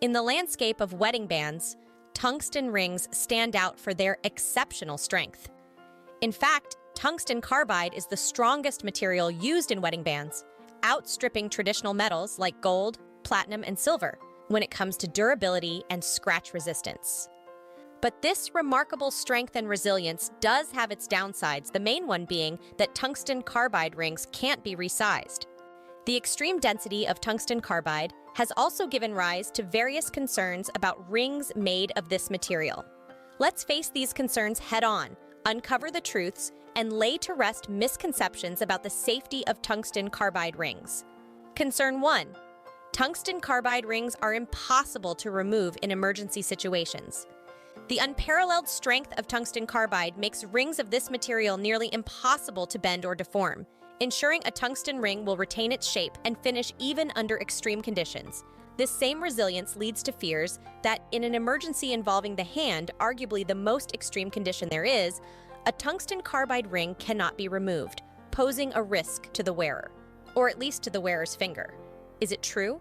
In the landscape of wedding bands, tungsten rings stand out for their exceptional strength. In fact, tungsten carbide is the strongest material used in wedding bands, outstripping traditional metals like gold, platinum, and silver when it comes to durability and scratch resistance. But this remarkable strength and resilience does have its downsides, the main one being that tungsten carbide rings can't be resized. The extreme density of tungsten carbide has also given rise to various concerns about rings made of this material. Let's face these concerns head-on, uncover the truths, and lay to rest misconceptions about the safety of tungsten carbide rings. Concern 1. Tungsten carbide rings are impossible to remove in emergency situations. The unparalleled strength of tungsten carbide makes rings of this material nearly impossible to bend or deform, ensuring a tungsten ring will retain its shape and finish even under extreme conditions. This same resilience leads to fears that in an emergency involving the hand, arguably the most extreme condition there is, a tungsten carbide ring cannot be removed, posing a risk to the wearer, or at least to the wearer's finger. Is it true?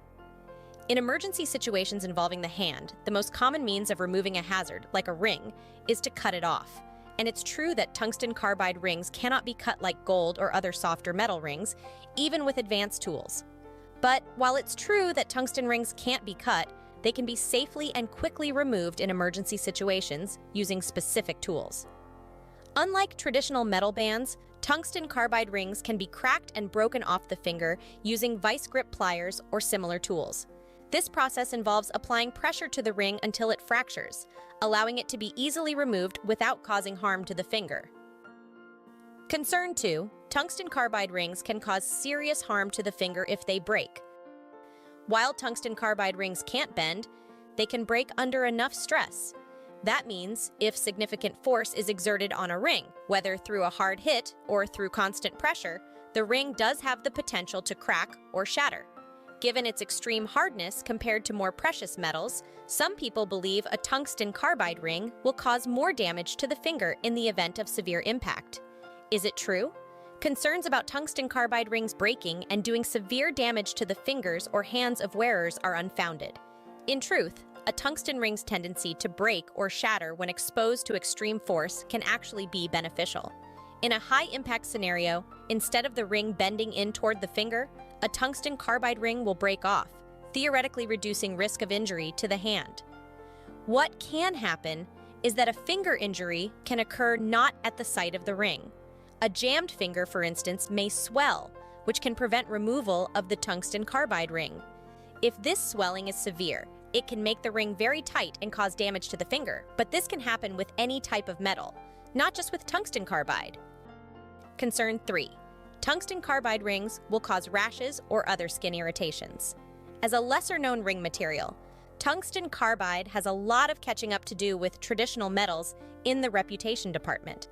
In emergency situations involving the hand, the most common means of removing a hazard, like a ring, is to cut it off. And it's true that tungsten carbide rings cannot be cut like gold or other softer metal rings, even with advanced tools. But while it's true that tungsten rings can't be cut, they can be safely and quickly removed in emergency situations using specific tools. Unlike traditional metal bands, tungsten carbide rings can be cracked and broken off the finger using vice grip pliers or similar tools. This process involves applying pressure to the ring until it fractures, allowing it to be easily removed without causing harm to the finger. Concern 2. Tungsten carbide rings can cause serious harm to the finger if they break. While tungsten carbide rings can't bend, they can break under enough stress. That means if significant force is exerted on a ring, whether through a hard hit or through constant pressure, the ring does have the potential to crack or shatter. Given its extreme hardness compared to more precious metals, some people believe a tungsten carbide ring will cause more damage to the finger in the event of severe impact. Is it true? Concerns about tungsten carbide rings breaking and doing severe damage to the fingers or hands of wearers are unfounded. In truth, a tungsten ring's tendency to break or shatter when exposed to extreme force can actually be beneficial. In a high-impact scenario, instead of the ring bending in toward the finger, a tungsten carbide ring will break off, theoretically reducing risk of injury to the hand. What can happen is that a finger injury can occur not at the site of the ring. A jammed finger, for instance, may swell, which can prevent removal of the tungsten carbide ring. If this swelling is severe, it can make the ring very tight and cause damage to the finger, but this can happen with any type of metal, not just with tungsten carbide. Concern 3. Tungsten carbide rings will cause rashes or other skin irritations. As a lesser-known ring material, tungsten carbide has a lot of catching up to do with traditional metals in the reputation department.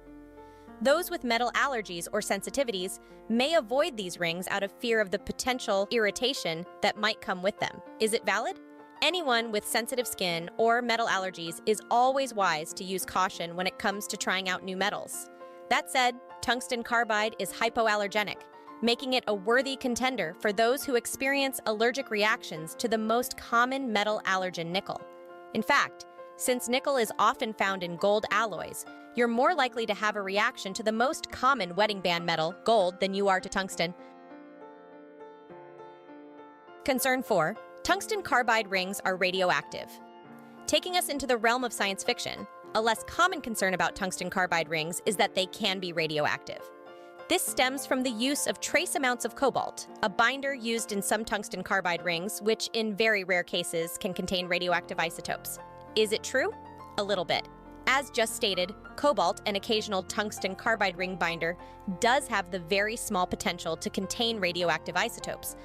Those with metal allergies or sensitivities may avoid these rings out of fear of the potential irritation that might come with them. Is it valid? Anyone with sensitive skin or metal allergies is always wise to use caution when it comes to trying out new metals. That said, tungsten carbide is hypoallergenic, making it a worthy contender for those who experience allergic reactions to the most common metal allergen, nickel. In fact, since nickel is often found in gold alloys, you're more likely to have a reaction to the most common wedding band metal, gold, than you are to tungsten. Concern 4. Tungsten carbide rings are radioactive. Taking us into the realm of science fiction, a less common concern about tungsten carbide rings is that they can be radioactive. This stems from the use of trace amounts of cobalt, a binder used in some tungsten carbide rings, which in very rare cases can contain radioactive isotopes. Is it true? A little bit. As just stated, cobalt, an occasional tungsten carbide ring binder, does have the very small potential to contain radioactive isotopes.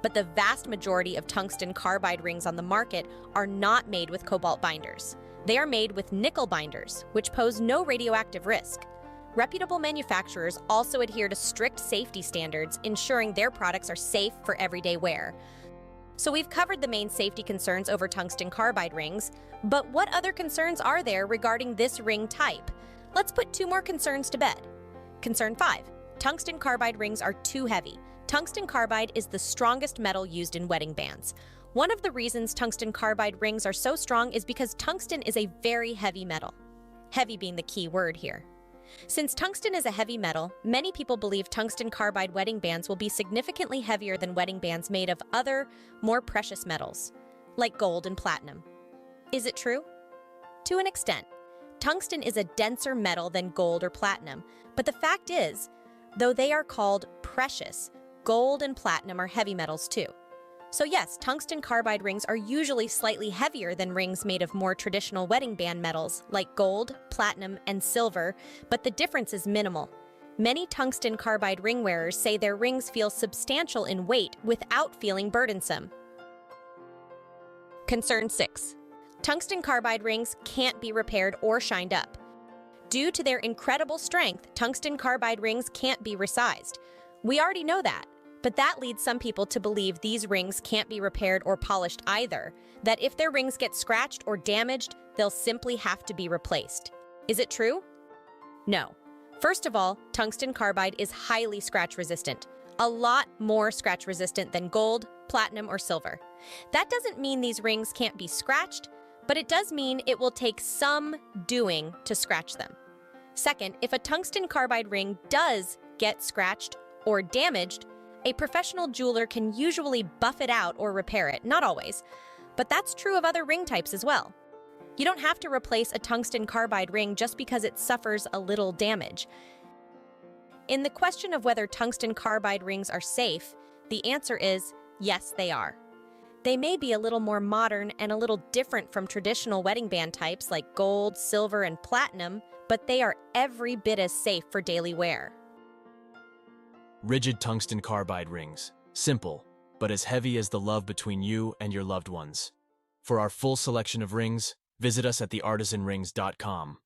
But the vast majority of tungsten carbide rings on the market are not made with cobalt binders. They are made with nickel binders, which pose no radioactive risk. Reputable manufacturers also adhere to strict safety standards, ensuring their products are safe for everyday wear. So we've covered the main safety concerns over tungsten carbide rings, but what other concerns are there regarding this ring type? Let's put 2 more concerns to bed. Concern 5. Tungsten carbide rings are too heavy. Tungsten carbide is the strongest metal used in wedding bands. One of the reasons tungsten carbide rings are so strong is because tungsten is a very heavy metal. Heavy being the key word here. Since tungsten is a heavy metal, many people believe tungsten carbide wedding bands will be significantly heavier than wedding bands made of other, more precious metals, like gold and platinum. Is it true? To an extent. Tungsten is a denser metal than gold or platinum, but the fact is, though they are called precious, gold and platinum are heavy metals too. So yes, tungsten carbide rings are usually slightly heavier than rings made of more traditional wedding band metals like gold, platinum, and silver, but the difference is minimal. Many tungsten carbide ring wearers say their rings feel substantial in weight without feeling burdensome. Concern 6. Tungsten carbide rings can't be repaired or shined up. Due to their incredible strength, tungsten carbide rings can't be resized. We already know that, but that leads some people to believe these rings can't be repaired or polished either, that if their rings get scratched or damaged, they'll simply have to be replaced. Is it true? No. First of all, tungsten carbide is highly scratch resistant, a lot more scratch resistant than gold, platinum, or silver. That doesn't mean these rings can't be scratched, but it does mean it will take some doing to scratch them. Second, if a tungsten carbide ring does get scratched or damaged, a professional jeweler can usually buff it out or repair it, not always, but that's true of other ring types as well. You don't have to replace a tungsten carbide ring just because it suffers a little damage. In the question of whether tungsten carbide rings are safe, the answer is yes, they are. They may be a little more modern and a little different from traditional wedding band types like gold, silver, and platinum, but they are every bit as safe for daily wear. Rigid tungsten carbide rings. Simple, but as heavy as the love between you and your loved ones. For our full selection of rings, visit us at theartisanrings.com.